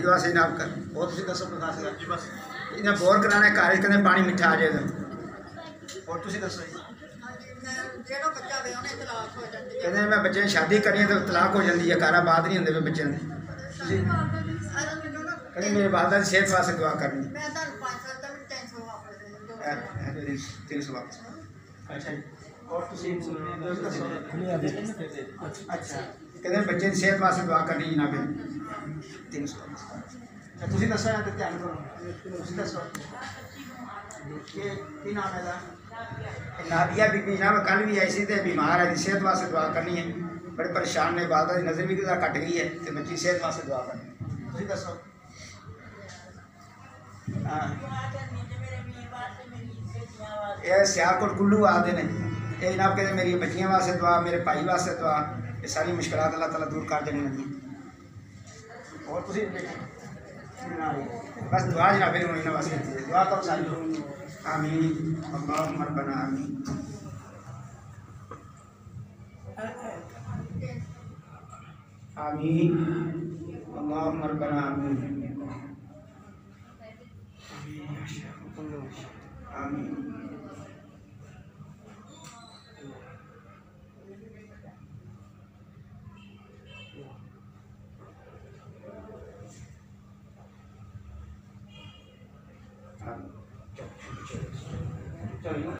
दुआ से जनाब कर बहुत तुम दसो प्रकाश जी बस इन्हें बोर कराने घर कहते पानी मिठा आ जाए और तुम दसो कहते मैं बच्चे शादी करनी है तो तलाक हो जाती है घर आबाद नहीं होंगे बच्चों के कहते मेरे वालदा की सेहत वास्ते दुआ करनी 300 वापस अच्छा और अच्छा कहते बच्चे की सेहत वास्ते दुआ करनी जनाब 300 तुम दसो ध्यान करो दसो की नाम है नादिया बीबी जनाब कल भी आई सी बीमार है सेहत वास्ते दुआ करनी है बड़े परेशान ने वालदा की नज़र भी घट गई है तो बच्ची सेहत वास्ते दुआ करनी तुम दसो ये सियालकोट कुल्लू आते हैं ये जनाब कहते मेरी बच्चियों वास्ते दुआ मेरे भाई वास्ते दुआ ये सारी मुश्किलात अल्लाह ताला दूर कर देने लगी और तुम बस दुआ जनाब इन्होंने वास्ते दुआ करो सारी आमीन अल्लाहुम्मा रब्बना आमीन आमीन अल्लाहुम्मा रब्बना आमीन आमीन चलो